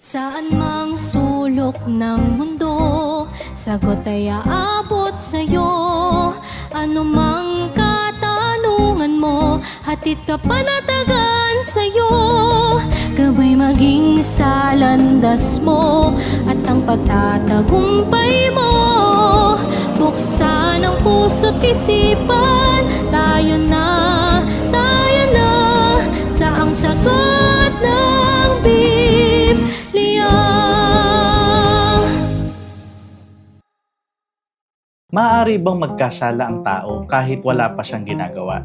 Saan mang sulok ng mundo, sagot ay aabot sa'yo. Ano mang katanungan mo, hatid ka panatagan sa'yo. Gabay maging sa landas mo, at ang pagtatagumpay mo. Buksan ang puso't isipan, tayo na sa ang sagot ng Biblia. Maaari bang magkasala ang tao kahit wala pa siyang ginagawa?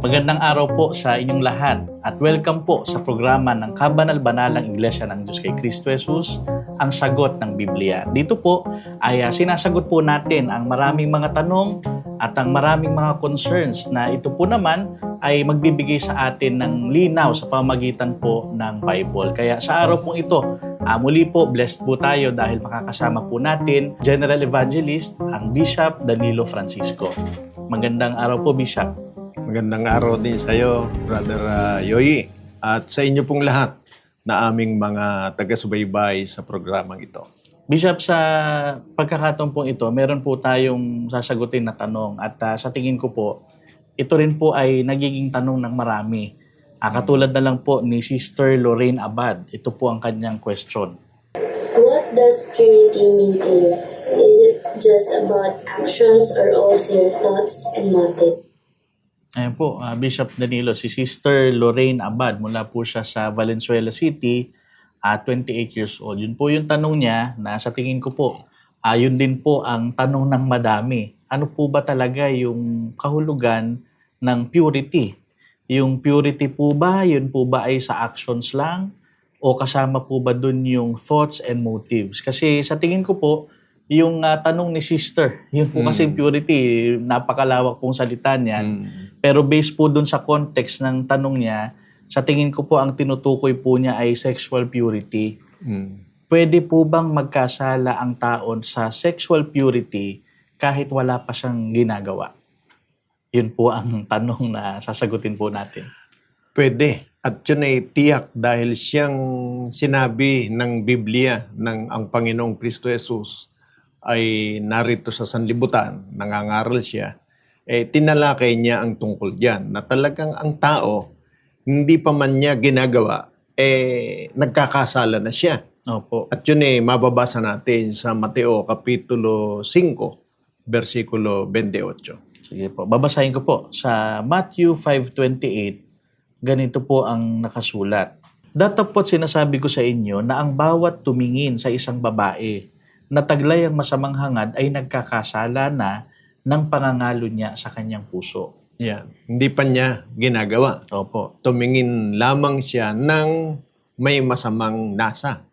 Magandang araw po sa inyong lahat at welcome po sa programa ng Kabanal-Banalang Iglesia ng Diyos kay Kristo Jesus, ang sagot ng Biblia. Dito po ay sinasagot po natin ang maraming mga tanong at ang maraming mga concerns na ito po naman ay magbibigay sa atin ng linaw sa pamamagitan po ng Bible. Kaya sa araw pong ito, muli po blessed po tayo dahil makakasama po natin General Evangelist, ang Bishop Danilo Francisco. Magandang araw po, Bishop. Magandang araw din sa iyo, Brother Yoyi, at sa inyo pong lahat na aming mga taga-subaybay sa programang ito. Bishop, sa pagkakataon po ito, meron po tayong sasagutin na tanong at sa tingin ko po, ito rin po ay nagiging tanong ng marami. Katulad na lang po ni Sister Lorraine Abad. Ito po ang kanyang question. What does purity mean to you? Is it just about actions or also your thoughts and motives? Ayan po, Bishop Danilo, si Sister Lorraine Abad, mula po siya sa Valenzuela City, 28 years old. Yun po yung tanong niya na sa tingin ko po, yun din po ang tanong ng madami. Ano po ba talaga yung kahulugan ng purity? Yung purity po ba, yun po ba ay sa actions lang? O kasama po ba dun yung thoughts and motives? Kasi sa tingin ko po, yung tanong ni Sister, yun po kasi purity, napakalawak pong salita niyan. Pero based po dun sa context ng tanong niya, sa tingin ko po ang tinutukoy po niya ay sexual purity. Pwede po bang magkasala ang taon sa sexual purity kahit wala pa siyang ginagawa? Yun po ang tanong na sasagutin po natin. Pwede. At yun ay tiyak dahil siyang sinabi ng Biblia ng ang Panginoong Kristo Jesus ay narito sa sanlibutan, nangangaral siya, tinalakay niya ang tungkol diyan na talagang ang tao, hindi pa man niya ginagawa, nagkakasala na siya. Opo. At yun mababasa natin sa Mateo Kapitulo 5, versikulo 28. Sige po, babasahin ko po. Sa Matthew 5:28, ganito po ang nakasulat. Datapot sinasabi ko sa inyo na ang bawat tumingin sa isang babae na taglay ang masamang hangad ay nagkakasala na ng pangangalo niya sa kanyang puso. Yan. Hindi pa niya ginagawa. Opo. Tumingin lamang siya ng may masamang nasa.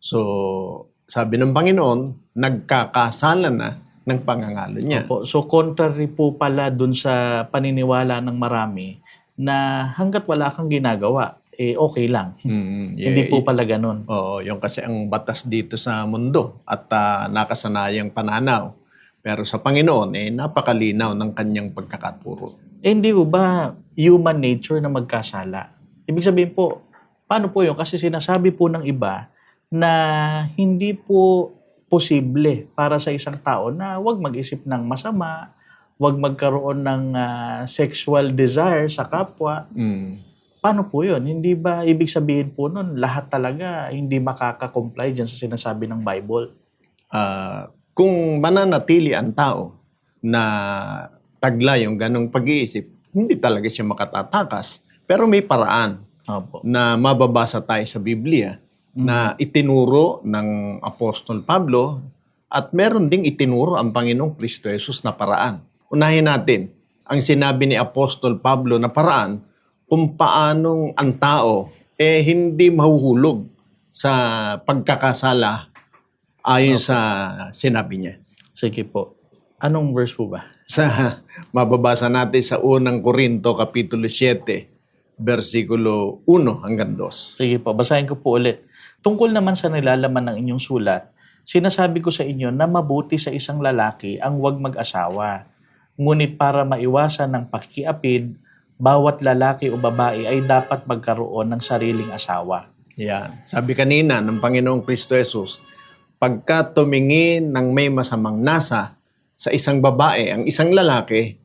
So, sabi ng Panginoon, nagkakasala na ng pangangalo niya. Opo. So, contrary po pala dun sa paniniwala ng marami na hanggat wala kang ginagawa, okay lang. Hindi po pala ganun. Oo, yung kasi ang batas dito sa mundo at nakasanayang pananaw. Pero sa Panginoon, napakalinaw ng kanyang pagkakaturo. Hindi po ba human nature na magkasala? Ibig sabihin po, paano po yun? Kasi sinasabi po ng iba na hindi po posible para sa isang tao na wag mag-isip ng masama, wag magkaroon ng sexual desire sa kapwa. Paano po yun? Hindi ba ibig sabihin po nun, lahat talaga hindi makaka-comply dyan sa sinasabi ng Bible? Kung mananatili ang tao na tagla yung ganong pag-iisip, hindi talaga siya makatatakas. Pero may paraan na mababasa tayo sa Biblia na itinuro ng Apostol Pablo at meron ding itinuro ang Panginoong Kristo Jesus na paraan. Unahin natin ang sinabi ni Apostol Pablo na paraan kung paanong ang tao hindi mahuhulog sa pagkakasala ayon sa sinabi niya. Sige po. Anong verse po ba? Mababasa natin sa unang Korinto, Kapitulo 7, versikulo 1 hanggang 2. Sige po, basahin ko po ulit. Tungkol naman sa nilalaman ng inyong sulat, sinasabi ko sa inyo na mabuti sa isang lalaki ang huwag mag-asawa. Ngunit para maiwasan ng pakikiapid, bawat lalaki o babae ay dapat magkaroon ng sariling asawa. Yan. Sabi kanina ng Panginoong Kristo Jesus, pagka tumingin ng may masamang nasa sa isang babae, ang isang lalaki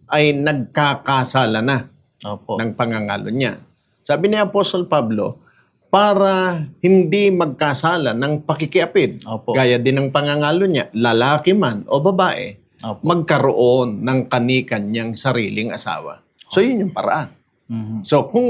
ay nagkakasala na Opo. ng pangangalo niya. Sabi ni Apostol Pablo, para hindi magkasala ng pakikiapid, Opo. gaya din ng pangangalo niya, lalaki man o babae, Opo. magkaroon ng kani-kanyang sariling asawa. So, yun yung paraan. Mhm. So, kung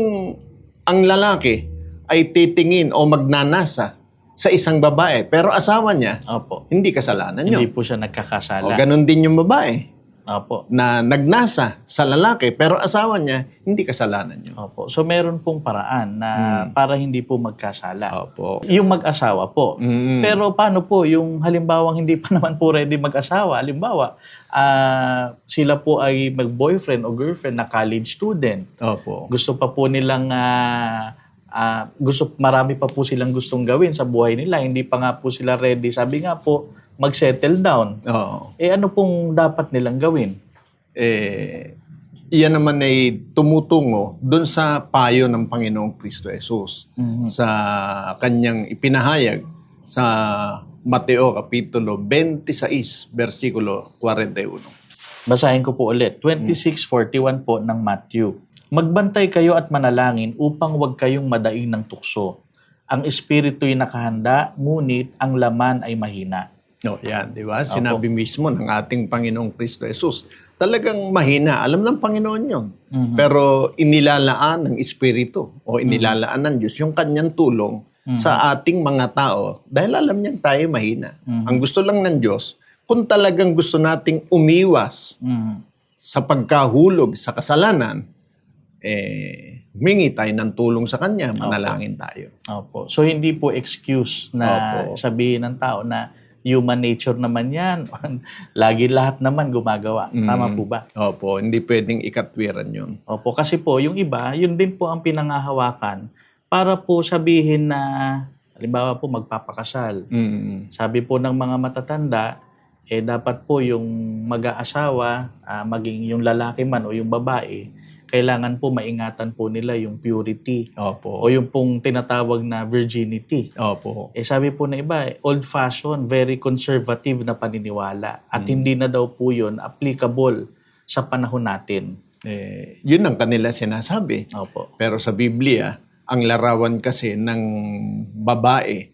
ang lalaki ay titingin o magnanasa sa isang babae, pero asawa niya, Opo. hindi kasalanan Hindi yun. po siya O nagkakasala. ganun din yung babae Opo. na nagnasa sa lalaki, pero asawa niya, hindi kasalanan yun. Opo. So meron pong paraan na para hindi po magkasala. Opo. Yung mag-asawa po. Mm. Pero paano po yung halimbawang hindi pa naman po ready mag-asawa? Halimbawa, sila po ay mag-boyfriend o girlfriend na college student. Opo. Gusto pa po nilang marami pa po silang gustong gawin sa buhay nila. Hindi pa nga po sila ready. Sabi nga po, mag-settle down. Oo. Ano pong dapat nilang gawin? Iyan naman ay tumutungo doon sa payo ng Panginoong Kristo Jesus sa kanyang ipinahayag sa Mateo Kapitulo 26, versikulo 41. Basahin ko po ulit. 26:41 po ng Matthew. Magbantay kayo at manalangin upang huwag kayong madaing ng tukso. Ang espiritu'y nakahanda, ngunit ang laman ay mahina. No, yan, di ba? Sinabi mismo ng ating Panginoong Kristo Jesus. Talagang mahina. Alam ng Panginoon yun. Pero inilalaan ng Espiritu o inilalaan ng Diyos yung kanyang tulong sa ating mga tao dahil alam niyang tayo mahina. Ang gusto lang ng Diyos, kung talagang gusto nating umiwas sa pagkahulog sa kasalanan, humingi tayo ng tulong sa Kanya, manalangin tayo. Opo. So hindi po excuse na sabihin ng tao na human nature naman yan. Lagi lahat naman gumagawa. Tama po ba? Opo, hindi pwedeng ikatwiran yun. Opo, kasi po yung iba, yun din po ang pinangahawakan para po sabihin na, halimbawa po magpapakasal. Sabi po ng mga matatanda, dapat po yung mag-aasawa, maging yung lalaki man o yung babae, kailangan po maingatan po nila yung purity. Opo. O yung pong tinatawag na virginity. Opo. Sabi po na iba, old-fashioned, very conservative na paniniwala. At hindi na daw po yun applicable sa panahon natin. Yun ang kanila sinasabi. Opo. Pero sa Biblia, ang larawan kasi ng babae,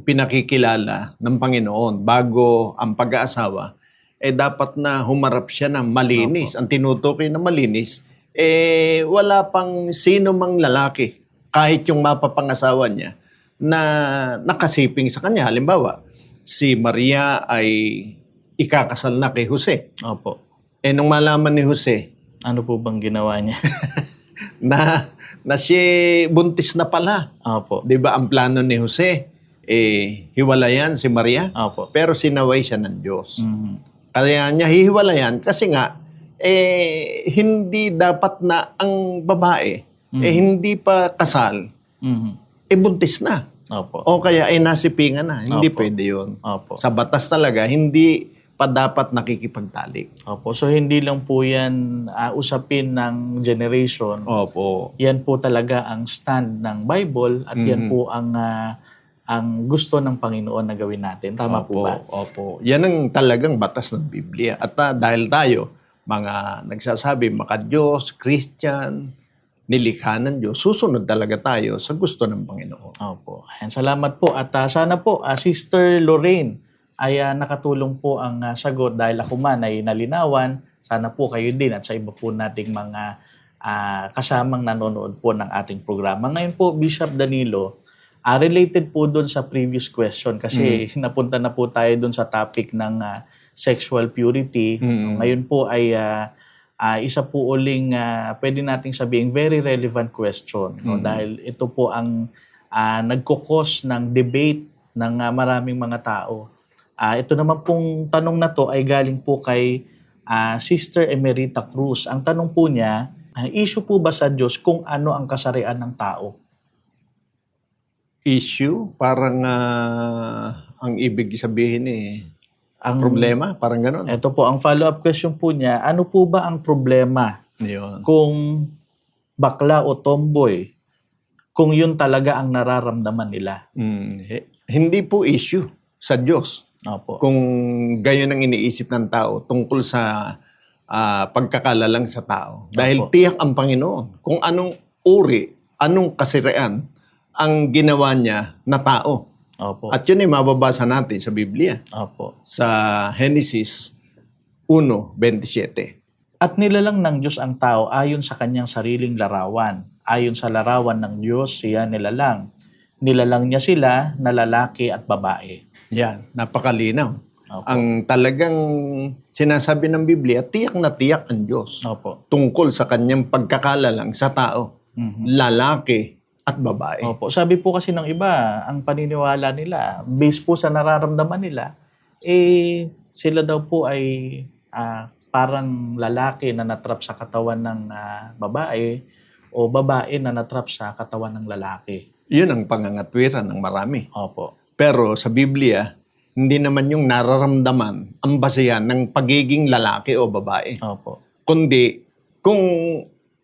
pinakikilala ng Panginoon bago ang pag-aasawa, dapat na humarap siya ng malinis. Ang tinutukoy na malinis, wala pang sino mang lalaki, kahit yung mapapangasawa niya, na nakasiping sa kanya. Halimbawa, si Maria ay ikakasal na kay Jose. Opo. Nung malaman ni Jose, Ano po bang ginawa niya? na siya buntis na pala. Opo. Di ba ang plano ni Jose, hiwalayan si Maria, Opo. pero sinaway siya ng Diyos. Kaya niya hihiwalayan kasi nga, hindi dapat na ang babae, hindi pa kasal, buntis na. Opo. O kaya nasipingan na. Hindi Opo. pwede yun. Opo. Sa batas talaga, hindi pa dapat nakikipagtalik. Opo. So hindi lang po yan usapin ng generation. Opo. Yan po talaga ang stand ng Bible at yan po ang gusto ng Panginoon na gawin natin. Tama po ba? Opo. Yan ang talagang batas ng Biblia. At dahil tayo, mga nagsasabi, maka-Diyos, Christian, nilikha ng Diyos, susunod talaga tayo sa gusto ng Panginoon. Opo. Ayan, salamat po. At sana po, Sister Lorraine, ay nakatulong po ang sagot dahil ako man ay nalinawan. Sana po kayo din at sa iba po nating mga kasamang nanonood po ng ating programa. Ngayon po, Bishop Danilo, related po doon sa previous question kasi napunta na po tayo doon sa topic ng sexual purity. Ngayon po ay isa po uling pwede nating sabihin very relevant question. No? Dahil ito po ang nagkukos ng debate ng maraming mga tao. Ito naman pong tanong na to ay galing po kay Sister Emerita Cruz. Ang tanong po niya, issue po ba sa Diyos kung ano ang kasarian ng tao? Issue, parang ang ibig sabihin ang problema, parang gano'n. Ito po, ang follow-up question po niya, ano po ba ang problema Yun. kung bakla o tomboy kung yun talaga ang nararamdaman nila. Hindi po issue sa Diyos. Opo. Kung gayon ang iniisip ng tao tungkol sa pagkakalalang sa tao. Dahil tiyak ang Panginoon kung anong uri, anong kasirian ang ginawa niya na tao. Opo. At yun ay mababasa natin sa Biblia. Opo. Sa Genesis 1:27. At nilalang ng Diyos ang tao ayon sa kanyang sariling larawan. Ayon sa larawan ng Diyos, siya nilalang. Nilalang niya sila na lalaki at babae. Yan, napakalinaw. Opo. Ang talagang sinasabi ng Biblia, tiyak na tiyak ang Diyos Opo. tungkol sa kanyang pagkakalalang sa tao. Lalaki at babae. Opo. Sabi po kasi ng iba, ang paniniwala nila, based po sa nararamdaman nila, sila daw po ay parang lalaki na natrap sa katawan ng babae o babae na natrap sa katawan ng lalaki. Yun ang pangangatwiran ng marami. Opo. Pero sa Biblia, hindi naman yung nararamdaman ang basehan ng pagiging lalaki o babae. Opo. Kundi kung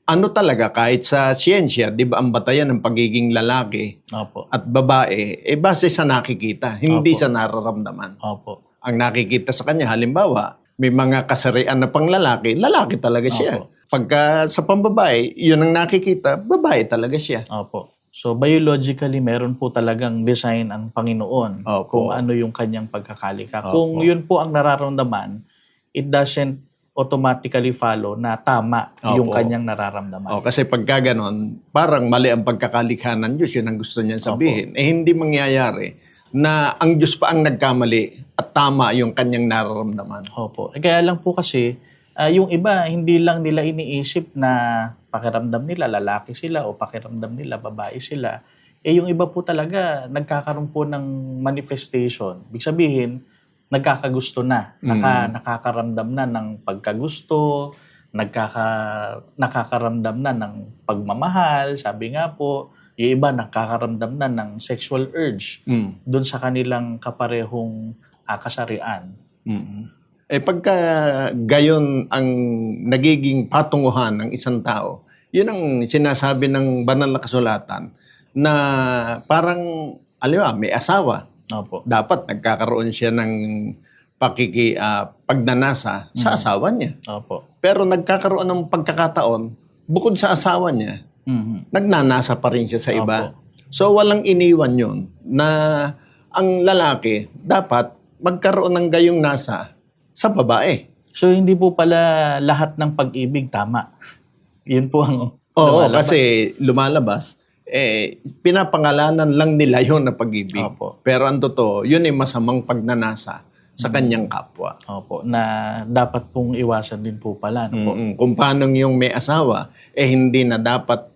ano talaga kahit sa siyensya, di ba ang batayan ng pagiging lalaki Opo. at babae, base sa nakikita, hindi Opo. sa nararamdaman. Opo. Ang nakikita sa kanya, halimbawa, may mga kasarian na pang lalaki, lalaki talaga siya. Opo. Pagka sa pambabae, yun ang nakikita, babae talaga siya. Opo. So biologically, meron po talagang design ang Panginoon Opo. kung ano yung kanyang pagkakalika. Opo. Kung yun po ang nararamdaman, it doesn't automatically follow na tama yung Opo. kanyang nararamdaman. Kasi pagka ganon, parang mali ang pagkakalikha ng Diyos, yun ang gusto niya sabihin. Hindi mangyayari na ang Diyos pa ang nagkamali at tama yung kanyang nararamdaman. Opo. Kaya lang po kasi, yung iba, hindi lang nila iniisip na pakiramdam nila, lalaki sila o pakiramdam nila, babae sila. Yung iba po talaga, nagkakaroon po ng manifestation. Ibig sabihin, nagkakagusto na. Nakakaramdam na ng pagkagusto, nakakaramdam na ng pagmamahal, sabi nga po, yung iba nakakaramdam na ng sexual urge doon sa kanilang kaparehong kasarian. Pagka gayon ang nagiging patunguhan ng isang tao, yun ang sinasabi ng banal na kasulatan na parang, may asawa. Opo. Dapat nagkakaroon siya ng pagnanasa sa asawa niya. Opo. Pero nagkakaroon ng pagkakataon, bukod sa asawa niya, nagnanasa pa rin siya sa iba. Opo. So walang iniwan yun na ang lalaki dapat magkaroon ng gayong nasa sa babae. So hindi po pala lahat ng pag-ibig tama. Yun po ang lumalabas. Kasi lumalabas, pinapangalanan lang nila yun na pag-ibig. Opo. Pero ang totoo, yun ay masamang pagnanasa sa kanyang kapwa. Opo, na dapat pong iwasan din po pala. No po? Kung paano yung may asawa, hindi na dapat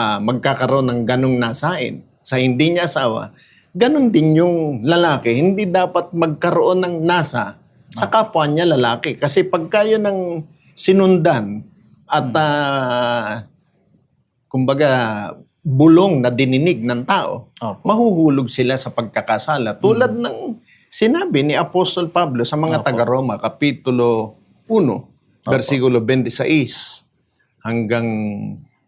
magkakaroon ng ganong nasain sa hindi niya asawa, ganon din yung lalaki, hindi dapat magkaroon ng nasa sa kapwa niya lalaki. Kasi pagka yun ang sinundan at kumbaga bulong na dininig ng tao, Opo. mahuhulog sila sa pagkakasala. Tulad ng sinabi ni Apostol Pablo sa mga Opo. taga-Roma, Kapitulo 1, versikulo 26 hanggang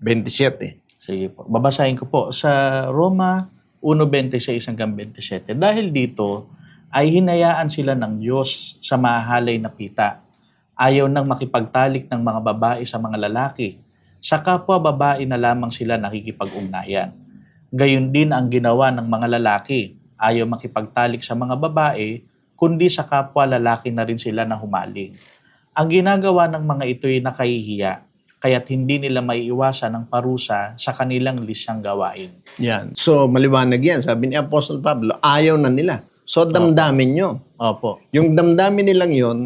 27. Sige po. Babasahin ko po sa Roma 1:26 hanggang 27. Dahil dito ay hinayaan sila ng Diyos sa mahalay na pita. Ayaw nang makipagtalik ng mga babae sa mga lalaki. Sa kapwa babae na lamang sila nakikipag-ugnayan. Gayon din ang ginawa ng mga lalaki. Ayaw makipagtalik sa mga babae, kundi sa kapwa lalaki na rin sila na humaling. Ang ginagawa ng mga ito'y nakahihiya, kaya't hindi nila maiiwasan ng parusa sa kanilang lisyang gawain. Yan. So, maliwanag yan. Sabi ni Apostol Pablo, ayaw na nila. So, damdamin yun. Opo. Yung damdamin nilang yun,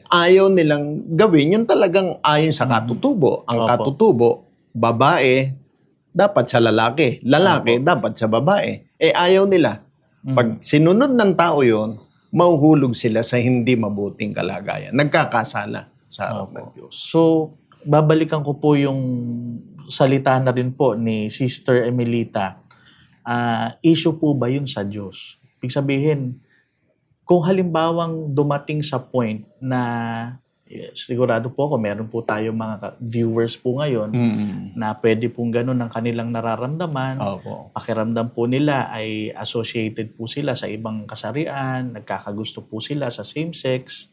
ayaw nilang gawin. Yun talagang ayon sa katutubo. Ang Opo. katutubo, babae, dapat sa lalaki. Lalaki, dapat sa babae. Ayaw nila. Pag sinunod ng tao yun, mahuhulog sila sa hindi mabuting kalagayan. Nagkakasala sa harap ng Diyos. So, babalikan ko po yung salita na rin po ni Sister Emelita. Issue po ba yun sa Diyos? Ibig sabihin, kung halimbawang dumating sa point na Yes, sigurado po ako meron po tayo mga viewers po ngayon na pwede pong ganun ang kanilang nararamdaman. Opo. Pakiramdam po nila ay associated po sila sa ibang kasarian, nagkakagusto po sila sa same-sex.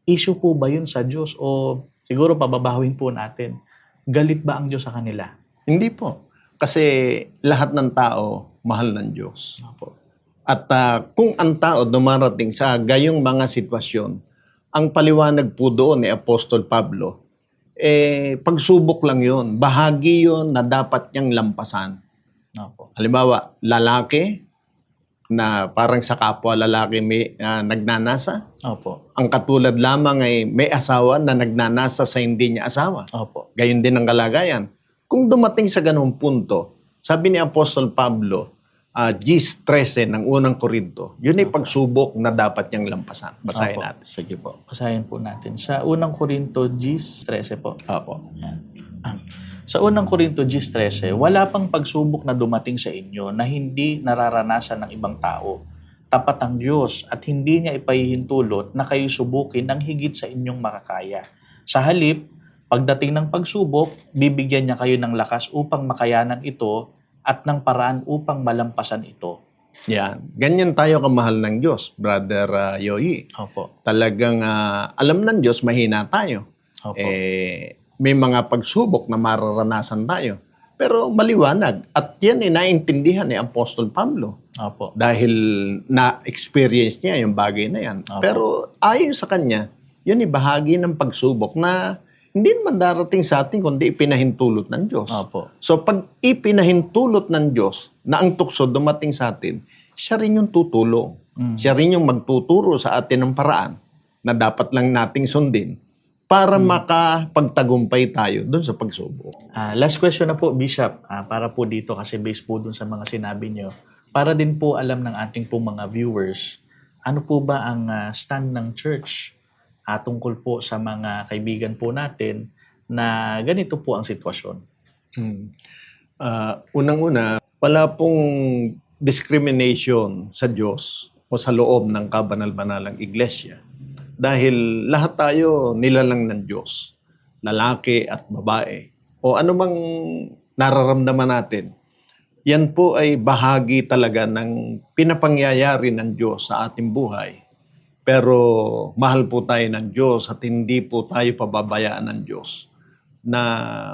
Issue po ba yun sa Diyos? O siguro pababawin po natin, galit ba ang Diyos sa kanila? Hindi po. Kasi lahat ng tao mahal ng Diyos. Opo. At kung ang tao dumarating sa gayong mga sitwasyon, ang paliwanag po doon ni Apostol Pablo, pagsubok lang yon, bahagi yon na dapat niyang lampasan. Opo. Halimbawa, lalaki na parang sa kapwa lalaki may nagnanasa. Opo. Ang katulad lamang ay may asawa na nagnanasa sa hindi niya asawa. Opo. Gayon din ang kalagayan. Kung dumating sa ganung punto, sabi ni Apostol Pablo, Gis 13 ng unang Korinto, yun ay pagsubok na dapat niyang lampasan. Basahin Opo. natin. Sige po. Basahin po natin. Sa unang Korinto, Gis 13 po. Opo. Yan. Sa unang Korinto 10:13, wala pang pagsubok na dumating sa inyo na hindi nararanasan ng ibang tao. Tapat ang Diyos at hindi niya ipahihintulot na kayo subukin ng higit sa inyong makakaya. Sa halip, pagdating ng pagsubok, bibigyan niya kayo ng lakas upang makayanan ito at ng paraan upang malampasan ito. Yan. Ganyan tayo kamahal ng Diyos, Brother Yoyi. Opo. Talagang alam ng Diyos, mahina tayo. Opo. May mga pagsubok na mararanasan tayo. Pero maliwanag. At yan ay naintindihan ni Apostol Pablo. Opo. Dahil na-experience niya yung bagay na yan. Opo. Pero ayon sa kanya, yun ay bahagi ng pagsubok na hindi naman darating sa atin kundi ipinahintulot ng Diyos. Opo. So pag ipinahintulot ng Diyos na ang tukso dumating sa atin, siya rin yung tutulong. Siya rin yung magtuturo sa atin ng paraan na dapat lang nating sundin para makapagtagumpay tayo doon sa pagsubok. Last question na po, Bishop, para po dito kasi based po dun sa mga sinabi nyo. Para din po alam ng ating po mga viewers, ano po ba ang stand ng church tungkol po sa mga kaibigan po natin na ganito po ang sitwasyon? Unang-una, wala pong discrimination sa Diyos o sa loob ng kabanal-banalang iglesia. Dahil lahat tayo nilalang ng Diyos, lalaki at babae. O anumang nararamdaman natin, yan po ay bahagi talaga ng pinapangyayari ng Diyos sa ating buhay. Pero mahal po tayo ng Diyos at hindi po tayo pababayaan ng Diyos na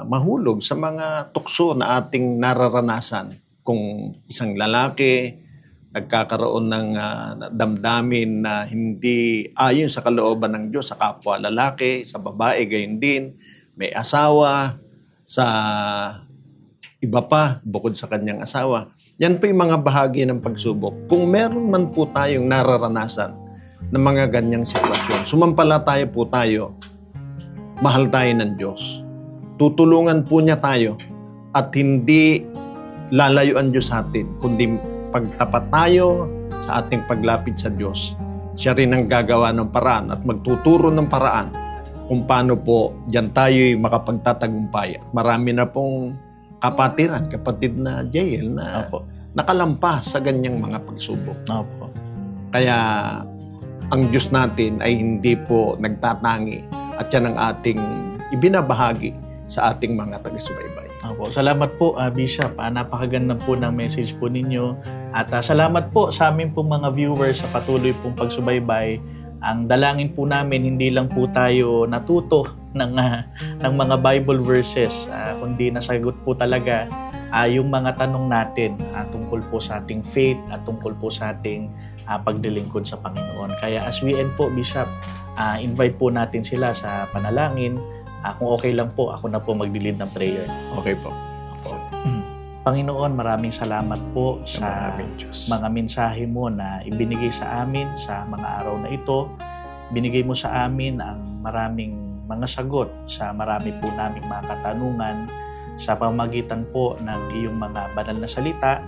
mahulog sa mga tukso na ating nararanasan. Kung isang lalaki nagkakaroon ng damdamin na hindi ayon sa kalooban ng Diyos sa kapwa lalaki, sa babae gayon din, may asawa, sa iba pa bukod sa kanyang asawa. Yan po yung mga bahagi ng pagsubok. Kung meron man po tayong nararanasan ng mga ganyang sitwasyon, sumampalataya po tayo, mahal tayo ng Diyos. Tutulungan po niya tayo at hindi lalayo ang Diyos sa atin, kundi pagtapat tayo sa ating paglapit sa Diyos. Siya rin ang gagawa ng paraan at magtuturo ng paraan kung paano po diyan tayo'y makapagtatagumpay. At marami na pong kapatid na jail na Opo. nakalampas sa ganyang mga pagsubok. Opo. Kaya ang Diyos natin ay hindi po nagtatangi at yan ang ating ibinabahagi sa ating mga taga-subaybay. Opo. Salamat po, Bishop. Napakaganda po ng message po ninyo. At salamat po sa aming po mga viewers sa patuloy pong pagsubaybay. Ang dalangin po namin, hindi lang po tayo natuto ng mga Bible verses, kundi nasagot po talaga yung mga tanong natin tungkol po sa ating faith at tungkol po sa ating pagdilingkod sa Panginoon. Kaya as we end po, Bishop, invite po natin sila sa panalangin. Kung okay lang po, ako na po magdilid ng prayer. Okay po. Panginoon, maraming salamat po sa maraming Diyos. mga mensahe mo na ibinigay sa amin sa mga araw na ito. Binigay mo sa amin ang maraming mga sagot sa marami po naming mga katanungan. Sa pamamagitan po ng iyong mga banal na salita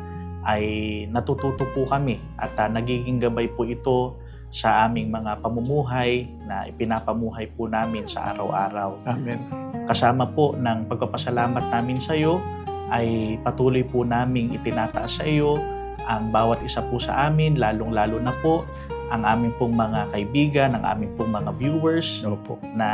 ay natututo po kami at nagiging gabay po ito sa aming mga pamumuhay na ipinapamuhay po namin sa araw-araw. Amen. Kasama po ng pagpapasalamat namin sa iyo ay patuloy po naming itinataas sa iyo ang bawat isa po sa amin, lalong-lalo na po ang aming pong mga kaibigan, ang aming pong mga viewers Opo. na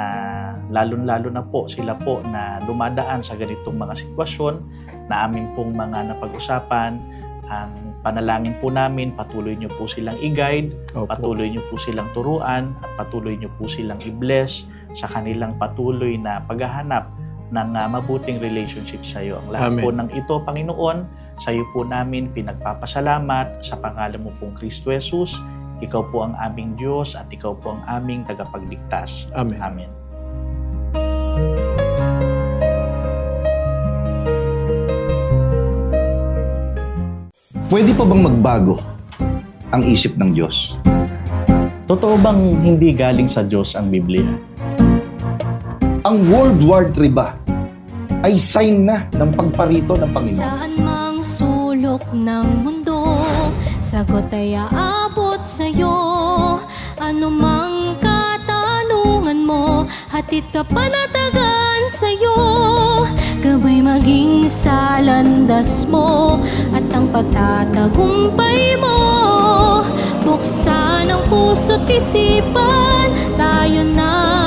lalong-lalo na po sila po na dumadaan sa ganitong mga sitwasyon na aming pong mga napag-usapan. Ang panalangin po namin, patuloy niyo po silang i-guide, Opo. patuloy niyo po silang turuan, at patuloy niyo po silang i-bless sa kanilang patuloy na paghahanap ng mabuting relationship sa iyo. Ang lahat Amen. po ng ito, Panginoon, sa iyo po namin pinagpapasalamat sa pangalan mo pong Kristo Jesus. Ikaw po ang aming Diyos at ikaw po ang aming tagapagligtas. Amen. Amen. Pwede pa bang magbago ang isip ng Diyos? Totoo bang hindi galing sa Diyos ang Biblia? Ang World War III ba ay sign na ng pagparito ng Panginoon? Saan mang sulok ng mundo, sagot ay aabot sa'yo. Ano mang katanungan mo, hatid ka panatagan sa'yo. Gabay maging sa landas mo, at ang pagtatagumpay mo. Buksan ang puso't isipan, tayo na